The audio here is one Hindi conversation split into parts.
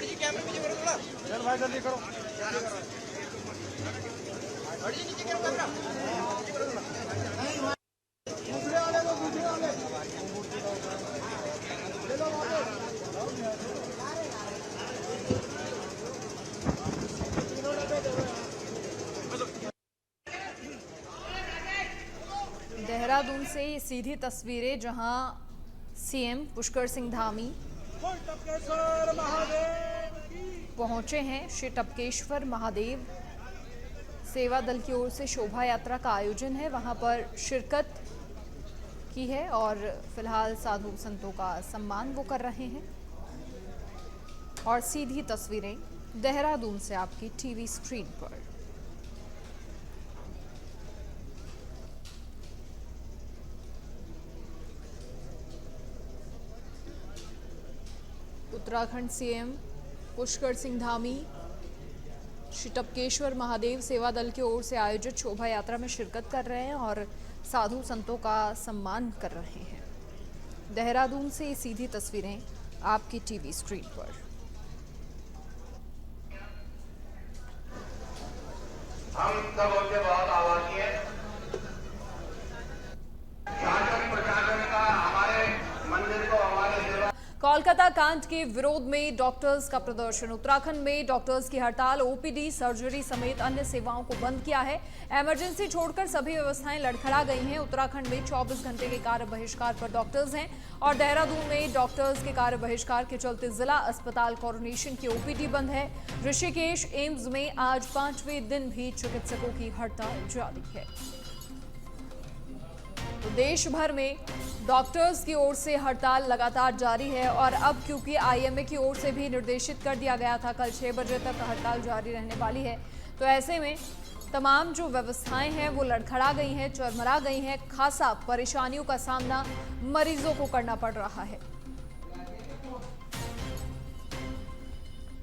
जी कैमरे पीछे करो थोड़ा। चल भाई जल्दी करो। जी नीचे करो कैमरा। दूसरे वाले को दूसरे वाले। ले लो वापस। देहरादून से ये सीधी तस्वीरें जहां सीएम पुष्कर सिंह धामी पहुंचे हैं। श्री टपकेश्वर महादेव सेवा दल की ओर से शोभा यात्रा का आयोजन है, वहां पर शिरकत की है और फिलहाल साधु संतों का सम्मान वो कर रहे हैं। और सीधी तस्वीरें देहरादून से आपकी टीवी स्क्रीन पर। उत्तराखंड सीएम पुष्कर सिंह धामी श्री टपकेश्वर महादेव सेवा दल की ओर से आयोजित शोभा यात्रा में शिरकत कर रहे हैं और साधु संतों का सम्मान कर रहे हैं। देहरादून से सीधी तस्वीरें आपकी टीवी स्क्रीन पर। हम सब होते बहुत आभारी हैं। शासन प्रशासन का हमारे मंदिर को हमारे सेवा। कोलकाता कांड के विरोध में डॉक्टर्स का प्रदर्शन। उत्तराखंड में डॉक्टर्स की हड़ताल, ओपीडी, सर्जरी समेत अन्य सेवाओं को बंद किया है। इमरजेंसी छोड़कर सभी व्यवस्थाएं लड़खड़ा गई हैं। उत्तराखंड में 24 घंटे के कार्य बहिष्कार पर डॉक्टर्स हैं और देहरादून में डॉक्टर्स के कार्य बहिष्कार के चलते जिला अस्पताल कोरोनेशन की ओपीडी बंद है। ऋषिकेश एम्स में आज 5वें दिन भी चिकित्सकों की हड़ताल जारी है। तो देश भर में डॉक्टर्स की ओर से हड़ताल लगातार जारी है और अब क्योंकि आईएमए की ओर से भी निर्देशित कर दिया गया था कल 6 बजे तक हड़ताल जारी रहने वाली है, तो ऐसे में तमाम जो व्यवस्थाएं हैं वो लड़खड़ा गई हैं, चरमरा गई हैं। खासा परेशानियों का सामना मरीजों को करना पड़ रहा है।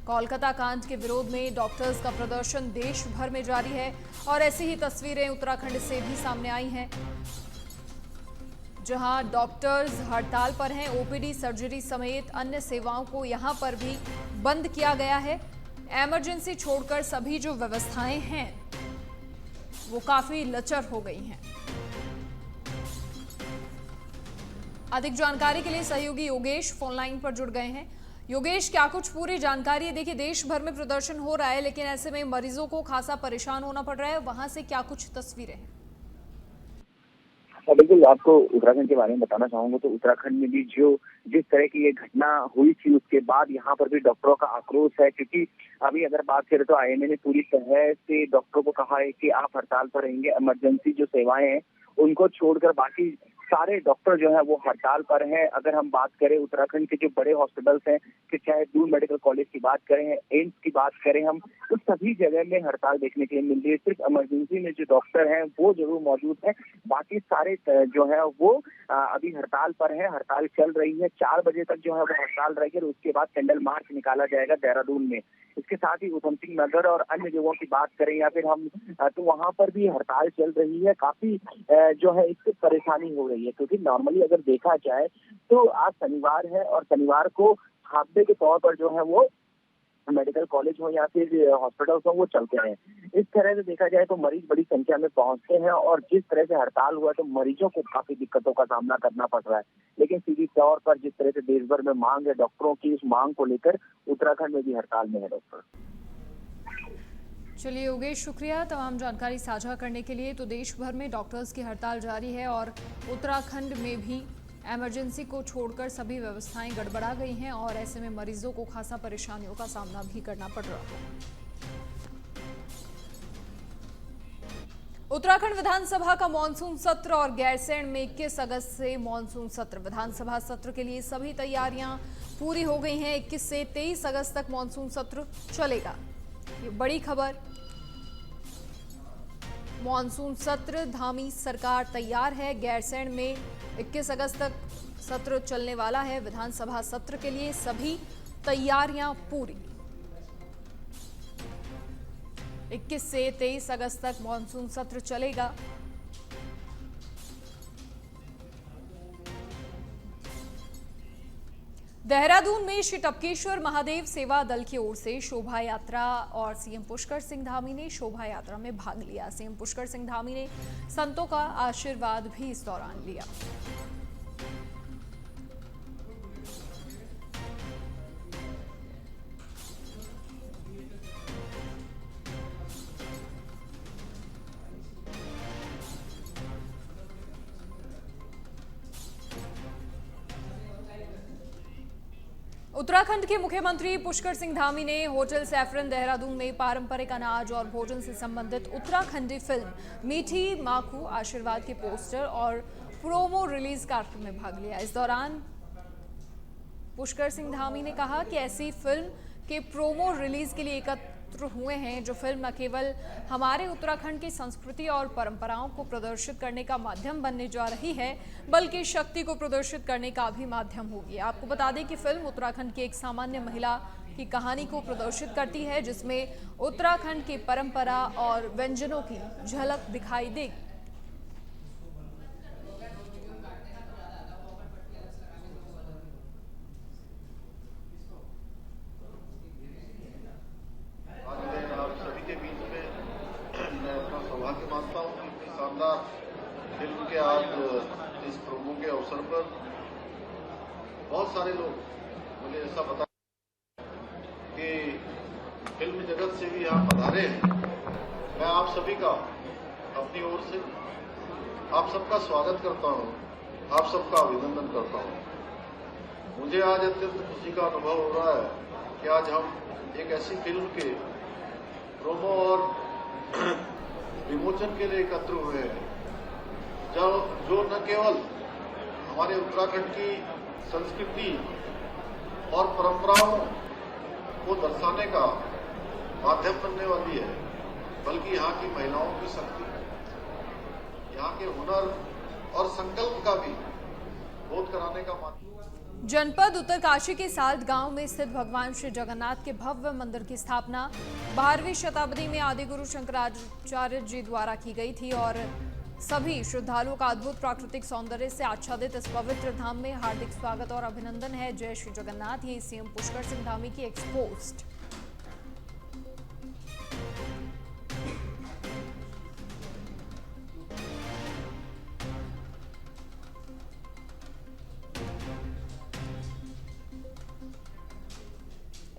कोलकाता कांड के विरोध में डॉक्टर्स का प्रदर्शन देश भर में जारी है और ऐसी ही तस्वीरें उत्तराखंड से भी सामने आई हैं, जहां डॉक्टर्स हड़ताल पर हैं। ओपीडी, सर्जरी समेत अन्य सेवाओं को यहां पर भी बंद किया गया है। इमरजेंसी छोड़कर सभी जो व्यवस्थाएं हैं वो काफी लचर हो गई हैं। अधिक जानकारी के लिए सहयोगी योगेश फोन लाइन पर जुड़ गए हैं। योगेश, क्या कुछ पूरी जानकारी है? देखिए, देश भर में प्रदर्शन हो रहा है लेकिन ऐसे में मरीजों को खासा परेशान होना पड़ रहा है, वहां से क्या कुछ तस्वीरें हैं? बिल्कुल, आपको उत्तराखंड के बारे में बताना चाहूंगा तो उत्तराखंड में भी जिस तरह की ये घटना हुई थी उसके बाद यहाँ पर भी डॉक्टरों का आक्रोश है, क्योंकि अभी अगर बात करें तो आईएमए ने पूरी तरह से डॉक्टरों को कहा है कि आप हड़ताल पर रहेंगे। इमरजेंसी जो सेवाएं हैं उनको छोड़कर बाकी सारे डॉक्टर जो है वो हड़ताल पर हैं। अगर हम बात करें उत्तराखंड के जो बड़े हॉस्पिटल्स हैं, कि चाहे दून मेडिकल कॉलेज की बात करें, एम्स की बात करें, हम तो सभी जगह में हड़ताल देखने के लिए मिल रही है। सिर्फ इमरजेंसी में जो डॉक्टर हैं वो जरूर मौजूद है, बाकी सारे जो है वो अभी हड़ताल पर है। हड़ताल चल रही है, 4 बजे तक जो है वो हड़ताल रहेगी और उसके बाद कैंडल मार्च निकाला जाएगा देहरादून में। इसके साथ ही उधम सिंह नगर और अन्य जगहों की बात करें या फिर हम तो वहाँ पर भी हड़ताल चल रही है। काफी जो है इससे परेशानी हो रही है, क्योंकि नॉर्मली अगर देखा जाए तो आज शनिवार है और शनिवार को हाफ डे के तौर पर जो है वो मेडिकल कॉलेज हो या फिर हॉस्पिटल्स हो वो चलते हैं। इस तरह से देखा जाए तो मरीज बड़ी संख्या में पहुंचते हैं और जिस तरह से हड़ताल हुआ तो मरीजों को काफी दिक्कतों का सामना करना पड़ रहा है। लेकिन सीधी तौर पर जिस तरह से देश भर में मांग है डॉक्टरों की, उस मांग को लेकर उत्तराखंड में भी हड़ताल में है डॉक्टर। चलिए योगेश, शुक्रिया तमाम जानकारी साझा करने के लिए। तो देश भर में डॉक्टर्स की हड़ताल जारी है और उत्तराखंड में भी इमरजेंसी को छोड़कर सभी व्यवस्थाएं गड़बड़ा गई हैं और ऐसे में मरीजों को खासा परेशानियों का सामना भी करना पड़ रहा है। उत्तराखंड विधानसभा का मॉनसून सत्र और गैरसैंण में 21 अगस्त से मॉनसून सत्र। विधानसभा सत्र के लिए सभी तैयारियां पूरी हो गई हैं। 21 से 23 अगस्त तक मॉनसून सत्र चलेगा, ये बड़ी खबर। मॉनसून सत्र, धामी सरकार तैयार है। गैरसैंण में 21 अगस्त तक सत्र चलने वाला है। विधानसभा सत्र के लिए सभी तैयारियां पूरी। 21 से 23 अगस्त तक मॉनसून सत्र चलेगा। देहरादून में श्री टपकेश्वर महादेव सेवा दल की ओर से शोभा यात्रा और सीएम पुष्कर सिंह धामी ने शोभा यात्रा में भाग लिया। सीएम पुष्कर सिंह धामी ने संतों का आशीर्वाद भी इस दौरान लिया। उत्तराखंड के मुख्यमंत्री पुष्कर सिंह धामी ने होटल सैफरन देहरादून में पारंपरिक अनाज और भोजन से संबंधित उत्तराखंडी फिल्म मीठी माखू आशीर्वाद के पोस्टर और प्रोमो रिलीज कार्यक्रम में भाग लिया। इस दौरान पुष्कर सिंह धामी ने कहा कि ऐसी फिल्म के प्रोमो रिलीज के लिए एकत्र हुए हैं जो फिल्म न केवल हमारे उत्तराखंड की संस्कृति और परंपराओं को प्रदर्शित करने का माध्यम बनने जा रही है, बल्कि शक्ति को प्रदर्शित करने का भी माध्यम होगी। आपको बता दें कि फिल्म उत्तराखंड की एक सामान्य महिला की कहानी को प्रदर्शित करती है, जिसमें उत्तराखंड की परंपरा और व्यंजनों की झलक दिखाई देगी। सौभाग्य मानता हूँ कि इतनी शानदार फिल्म के आज इस प्रोमो के अवसर पर बहुत सारे लोग मुझे ऐसा बता कि फिल्म जगत से भी यहाँ पधारे हैं। मैं आप सभी का अपनी ओर से आप सबका स्वागत करता हूँ, आप सबका अभिनंदन करता हूँ। मुझे आज अत्यंत खुशी का अनुभव हो रहा है कि आज हम एक ऐसी फिल्म के प्रोमो और विमोचन के लिए एकत्र हुए हैं जो न केवल हमारे उत्तराखंड की संस्कृति और परंपराओं को दर्शाने का माध्यम बनने वाली है, बल्कि यहाँ की महिलाओं की शक्ति, यहाँ के हुनर और संकल्प का भी बोध कराने का माध्यम। जनपद उत्तरकाशी के साल्ट गांव में स्थित भगवान श्री जगन्नाथ के भव्य मंदिर की स्थापना 12वीं शताब्दी में आदिगुरु शंकराचार्य जी द्वारा की गई थी और सभी श्रद्धालुओं का अद्भुत प्राकृतिक सौंदर्य से आच्छादित इस पवित्र धाम में हार्दिक स्वागत और अभिनंदन है। जय श्री जगन्नाथ। ये सीएम पुष्कर सिंह धामी की एक पोस्ट।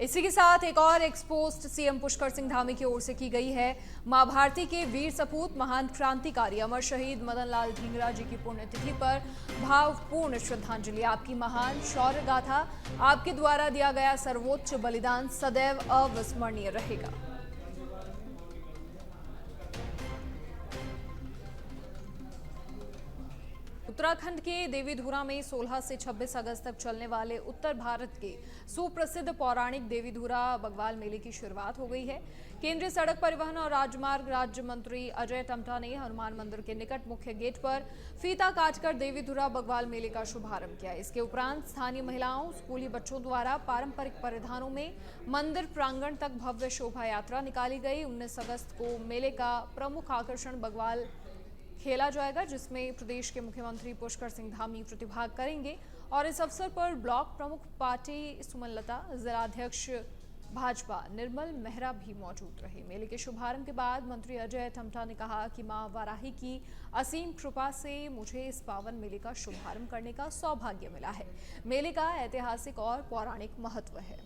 इसी के साथ एक और एक्सपोस्ट सीएम पुष्कर सिंह धामी की ओर से की गई है। मां भारती के वीर सपूत महान क्रांतिकारी अमर शहीद मदन लाल ढींगरा जी की पुण्यतिथि पर भावपूर्ण श्रद्धांजलि। आपकी महान शौर्य गाथा, आपके द्वारा दिया गया सर्वोच्च बलिदान सदैव अविस्मरणीय रहेगा। उत्तराखंड के देवीधुरा में 16 से 26 अगस्त तक चलने वाले उत्तर भारत के सुप्रसिद्ध पौराणिक देवीधुरा बग्वाल मेले की शुरुआत हो गई है। केंद्रीय सड़क परिवहन और राजमार्ग राज्य मंत्री अजय टम्टा ने हनुमान मंदिर के निकट मुख्य गेट पर फीता काटकर देवीधुरा बग्वाल मेले का शुभारंभ किया। इसके उपरांत स्थानीय महिलाओं, स्कूली बच्चों द्वारा पारंपरिक परिधानों में मंदिर प्रांगण तक भव्य शोभा यात्रा निकाली गई। 19 अगस्त को मेले का प्रमुख आकर्षण बग्वाल खेला जाएगा, जिसमें प्रदेश के मुख्यमंत्री पुष्कर सिंह धामी प्रतिभाग करेंगे और इस अवसर पर ब्लॉक प्रमुख पार्टी सुमनलता, जिलाध्यक्ष भाजपा निर्मल मेहरा भी मौजूद रहे। मेले के शुभारंभ के बाद मंत्री अजय टम्टा ने कहा कि मां वाराही की असीम कृपा से मुझे इस पावन मेले का शुभारंभ करने का सौभाग्य मिला है। मेले का ऐतिहासिक और पौराणिक महत्व है।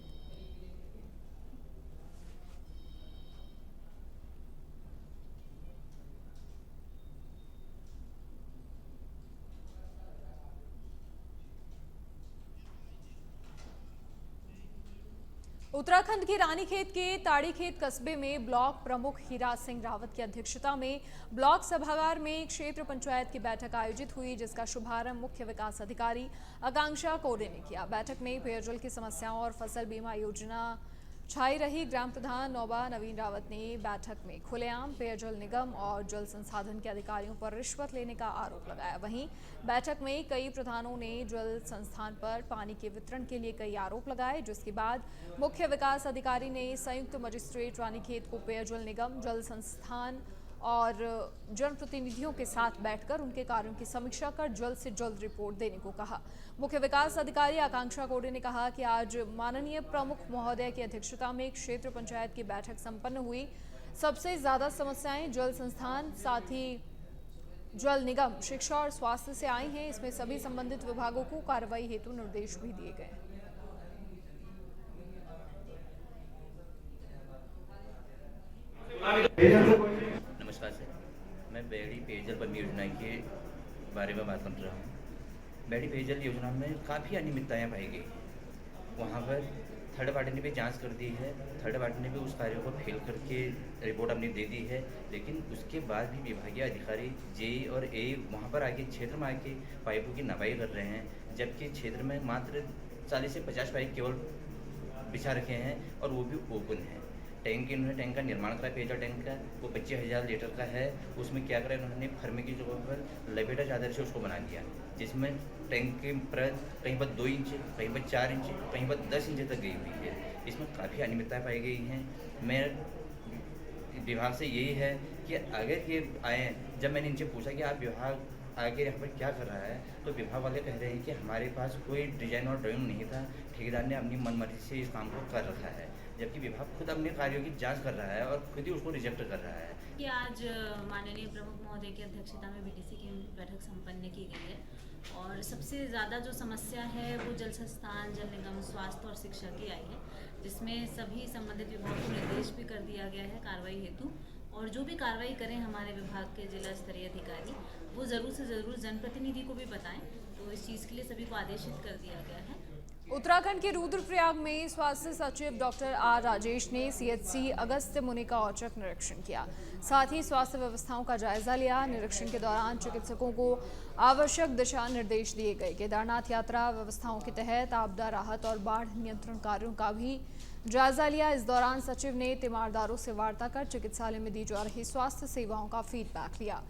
उत्तराखंड के रानीखेत के ताड़ीखेत कस्बे में ब्लॉक प्रमुख हीरा सिंह रावत की अध्यक्षता में ब्लॉक सभागार में क्षेत्र पंचायत की बैठक आयोजित हुई, जिसका शुभारंभ मुख्य विकास अधिकारी आकांक्षा कोडे ने किया। बैठक में पेयजल की समस्याओं और फसल बीमा योजना छाई रही। ग्राम प्रधान नौबा नवीन रावत ने बैठक में खुलेआम पेयजल निगम और जल संसाधन के अधिकारियों पर रिश्वत लेने का आरोप लगाया। वहीं बैठक में कई प्रधानों ने जल संस्थान पर पानी के वितरण के लिए कई आरोप लगाए, जिसके बाद मुख्य विकास अधिकारी ने संयुक्त मजिस्ट्रेट रानीखेत को पेयजल निगम, जल संस्थान और जनप्रतिनिधियों के साथ बैठकर उनके कार्यों की समीक्षा कर जल्द से जल्द रिपोर्ट देने को कहा। मुख्य विकास अधिकारी आकांक्षा कोडे ने कहा कि आज माननीय प्रमुख महोदय की अध्यक्षता में क्षेत्र पंचायत की बैठक संपन्न हुई। सबसे ज्यादा समस्याएं जल संस्थान, साथ ही जल निगम, शिक्षा और स्वास्थ्य से आई हैं। इसमें सभी संबंधित विभागों को कार्रवाई हेतु निर्देश भी दिए गए। नमस्कार सर, मैं बेड़ी पेयजल परियोजना के बारे में बात कर रहा हूँ। बेड़ी पेयजल योजना में काफ़ी अनियमितताएँ पाई गई। वहाँ पर थर्ड पार्टी ने भी जांच कर दी है, थर्ड पार्टी ने भी उस कार्य को फेल करके रिपोर्ट अपनी दे दी है, लेकिन उसके बाद भी विभागीय अधिकारी जेई और ए वहाँ पर आके क्षेत्र में आके पाइपों की नपाई कर रहे हैं, जबकि क्षेत्र में मात्र 40 से 50 पाइप केवल बिछा रखे हैं और वो भी ओपन है। टैंक इन्होंने टैंक का निर्माण करा, पेयजल टैंक का, वो 25,000 लीटर का है। उसमें क्या करा, इन्होंने फर्मे की जगह पर लपेटा चादर से उसको बना दिया, जिसमें टैंक की परत कहीं पर 2 इंच, कहीं पर 4 इंच, कहीं पर 10 इंच तक गई हुई है। इसमें काफ़ी अनियमितता पाई गई हैं। मैं विभाग से यही है कि अगर ये आए, जब मैंने इनसे पूछा कि आप विभाग आगे यहाँ पर क्या कर रहा है, तो विभाग वाले कह रहे हैं कि हमारे पास कोई डिजाइन और ड्राइंग नहीं था, ठेकेदार ने अपनी मनमर्जी से इस काम को कर रखा है, जबकि विभाग खुद अपने कार्यों की जांच कर रहा है और खुद ही उसको रिजेक्ट कर रहा है। कि आज माननीय प्रमुख महोदय की अध्यक्षता में बीटीसी की बैठक संपन्न की गई है और सबसे ज़्यादा जो समस्या है वो जल संस्थान, जल निगम, स्वास्थ्य और शिक्षा की आई है, जिसमें सभी संबंधित विभागों को निर्देश भी कर दिया गया है कार्रवाई हेतु। और जो भी कार्रवाई करें हमारे विभाग के जिला स्तरीय अधिकारी, वो ज़रूर से ज़रूर जनप्रतिनिधि को भी बताएं। तो इस चीज़ के लिए सभी को आदेशित कर दिया गया है। उत्तराखंड के रुद्रप्रयाग में स्वास्थ्य सचिव डॉक्टर आर राजेश ने सीएचसी अगस्त्य मुनि का औचक निरीक्षण किया, साथ ही स्वास्थ्य व्यवस्थाओं का जायजा लिया। निरीक्षण के दौरान चिकित्सकों को आवश्यक दिशा निर्देश दिए गए। केदारनाथ यात्रा व्यवस्थाओं के तहत आपदा राहत और बाढ़ नियंत्रण कार्यों का भी जायजा लिया। इस दौरान सचिव ने तीमारदारों से वार्ता कर चिकित्सालय में दी जा रही स्वास्थ्य सेवाओं का फीडबैक लिया।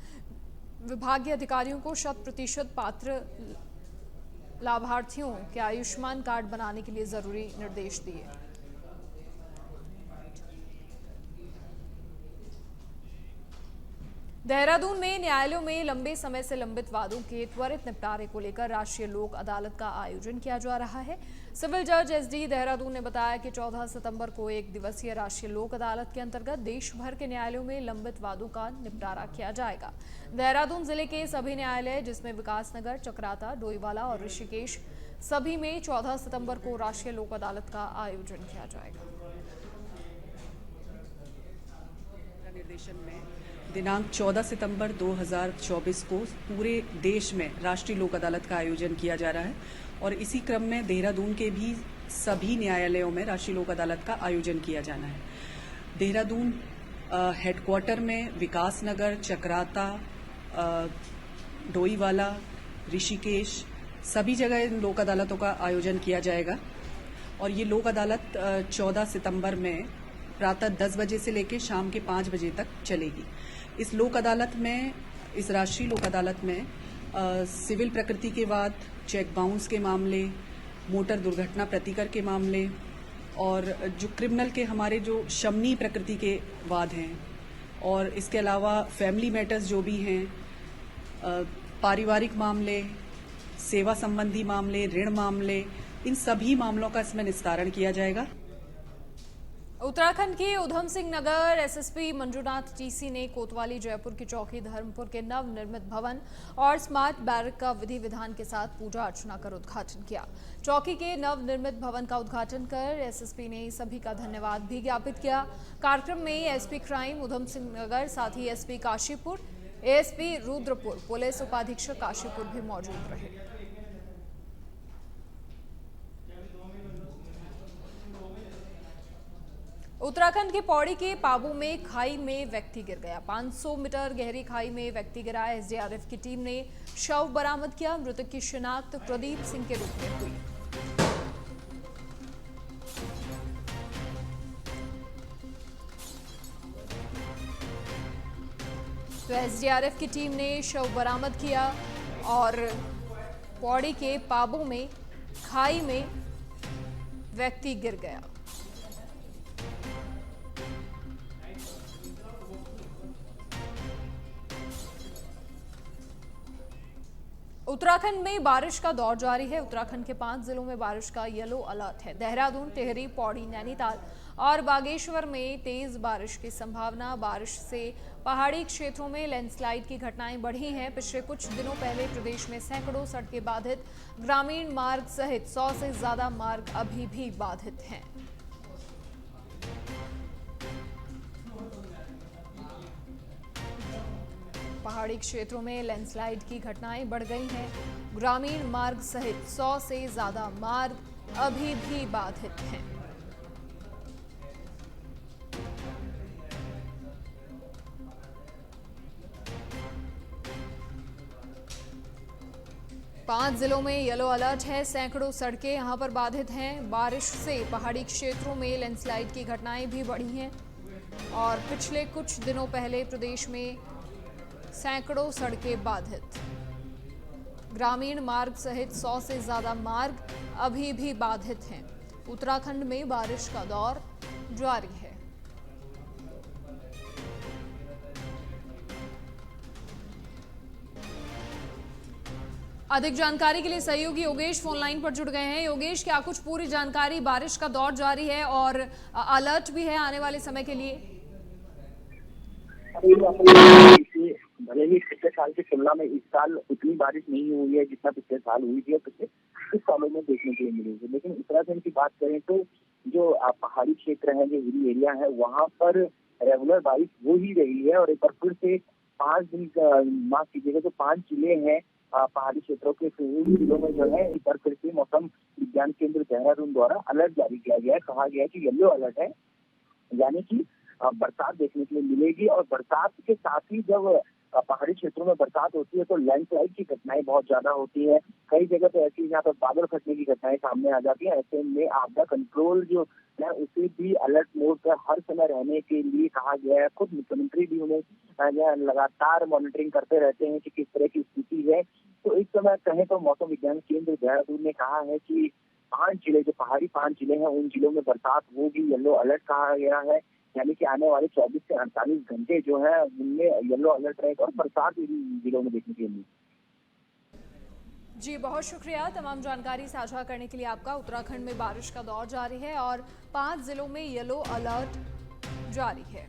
विभागीय अधिकारियों को 100% पात्र लाभार्थियों के आयुष्मान कार्ड बनाने के लिए जरूरी निर्देश दिए। देहरादून में न्यायालयों में लंबे समय से लंबित वादों के त्वरित निपटारे को लेकर राष्ट्रीय लोक अदालत का आयोजन किया जा रहा है। सिविल जज एसडी देहरादून ने बताया कि 14 सितंबर को 1 दिवसीय राष्ट्रीय लोक अदालत के अंतर्गत देश भर के न्यायालयों में लंबित वादों का निपटारा किया जाएगा। देहरादून जिले के सभी न्यायालय, जिसमें विकासनगर, चक्राता, डोईवाला और ऋषिकेश, सभी में 14 सितंबर को राष्ट्रीय लोक अदालत का आयोजन किया जाएगा। निर्देशन में दिनांक 14 सितंबर 2024 को पूरे देश में राष्ट्रीय लोक अदालत का आयोजन किया जा रहा है और इसी क्रम में देहरादून के भी सभी न्यायालयों में राष्ट्रीय लोक अदालत का आयोजन किया जाना है। देहरादून हेडक्वार्टर में विकासनगर, चक्राता, डोईवाला, ऋषिकेश, सभी जगह इन लोक अदालतों का आयोजन किया जाएगा और ये लोक अदालत 14 सितंबर में प्रातः 10 बजे से लेकर शाम के 5 बजे तक चलेगी। इस लोक अदालत में, इस राष्ट्रीय लोक अदालत में सिविल प्रकृति के वाद, चेक बाउंस के मामले, मोटर दुर्घटना प्रतिकर के मामले और जो क्रिमिनल के हमारे जो शमनी प्रकृति के वाद हैं और इसके अलावा फैमिली मैटर्स जो भी हैं, पारिवारिक मामले, सेवा संबंधी मामले, ऋण मामले, इन सभी मामलों का इसमें निस्तारण किया जाएगा। उत्तराखंड के उधम सिंह नगर एसएसपी मंजूनाथ टीसी ने कोतवाली, जयपुर की चौकी, धर्मपुर के नव निर्मित भवन और स्मार्ट बैरक का विधि विधान के साथ पूजा अर्चना कर उद्घाटन किया। चौकी के नव निर्मित भवन का उद्घाटन कर एसएसपी ने सभी का धन्यवाद भी ज्ञापित किया। कार्यक्रम में एसपी क्राइम उधम सिंह नगर, साथ ही SP Kashipur, ASP Rudrapur, police उपाधीक्षक काशीपुर भी मौजूद रहे। उत्तराखंड के पौड़ी के पाबू में खाई में व्यक्ति गिर गया। 500 मीटर गहरी खाई में व्यक्ति गिरा। एसडीआरएफ की टीम ने शव बरामद किया। मृतक की शिनाख्त प्रदीप सिंह के रूप में हुई। तो एसडीआरएफ की टीम ने शव बरामद किया और पौड़ी के पाबू में खाई में व्यक्ति गिर गया। उत्तराखंड में बारिश का दौर जारी है। उत्तराखंड के 5 जिलों में बारिश का येलो अलर्ट है। देहरादून, टिहरी, पौड़ी, नैनीताल और बागेश्वर में तेज बारिश की संभावना। बारिश से पहाड़ी क्षेत्रों में लैंडस्लाइड की घटनाएं बढ़ी हैं। पिछले कुछ दिनों पहले प्रदेश में सैकड़ों सड़कें बाधित, ग्रामीण मार्ग सहित 100 से ज्यादा मार्ग अभी भी बाधित हैं। पहाड़ी क्षेत्रों में लैंडस्लाइड की घटनाएं बढ़ गई हैं। ग्रामीण मार्ग सहित 100 से ज्यादा मार्ग अभी भी बाधित हैं। पांच जिलों में येलो अलर्ट है। सैकड़ों सड़कें यहां पर बाधित हैं। बारिश से पहाड़ी क्षेत्रों में लैंडस्लाइड की घटनाएं भी बढ़ी हैं और पिछले कुछ दिनों पहले प्रदेश में सैकड़ों सड़कें बाधित, ग्रामीण मार्ग सहित 100 से ज्यादा मार्ग अभी भी बाधित हैं। उत्तराखंड में बारिश का दौर जारी है। अधिक जानकारी के लिए सहयोगी योगेश फोन लाइन पर जुड़ गए हैं। योगेश, क्या कुछ पूरी जानकारी? बारिश का दौर जारी है और अलर्ट भी है आने वाले समय के लिए। भले ही पिछले साल की तुलना में इस साल उतनी बारिश नहीं हुई है जितना पिछले साल हुई थी और पिछले कुछ सालों में देखने के लिए मिली थी, लेकिन उत्तराखंड की बात करें तो जो पहाड़ी क्षेत्र है, जो हिली एरिया है, वहाँ पर रेगुलर बारिश हो ही रही है। और एक बार फिर से 5 दिन माफ कीजिएगा, तो 5 जिले हैं पहाड़ी क्षेत्रों के जिलों में जो है एक बार फिर से मौसम विज्ञान केंद्र देहरादून द्वारा अलर्ट जारी किया गया है। कहा गया है कि येलो अलर्ट है, यानी कि बरसात देखने के लिए मिलेगी। और बरसात के साथ ही जब पहाड़ी क्षेत्रों में बरसात होती है तो लैंडस्लाइड की घटनाएं बहुत ज्यादा होती है। कई जगह तो ऐसी यहाँ पर बादल फटने की घटनाएं सामने आ जाती है। ऐसे में आपदा कंट्रोल जो है उसे भी अलर्ट मोड पर हर समय रहने के लिए कहा गया है। खुद मुख्यमंत्री भी उन्हें लगातार मॉनिटरिंग करते रहते हैं कि किस तरह की स्थिति है। तो इस समय कहें तो मौसम विज्ञान केंद्र देहरादून ने कहा है कि 5 जिले, जो पहाड़ी 5 जिले हैं, उन जिलों में बरसात होगी। येलो अलर्ट कहा गया है, यानी कि आने वाले 24 से 48 घंटे जो है उनमें येलो अलर्ट रहेगा और बरसात इन जिलों में देखने के लिए। जी, बहुत शुक्रिया तमाम जानकारी साझा करने के लिए आपका। उत्तराखंड में बारिश का दौर जारी है और 5 जिलों में येलो अलर्ट जारी है।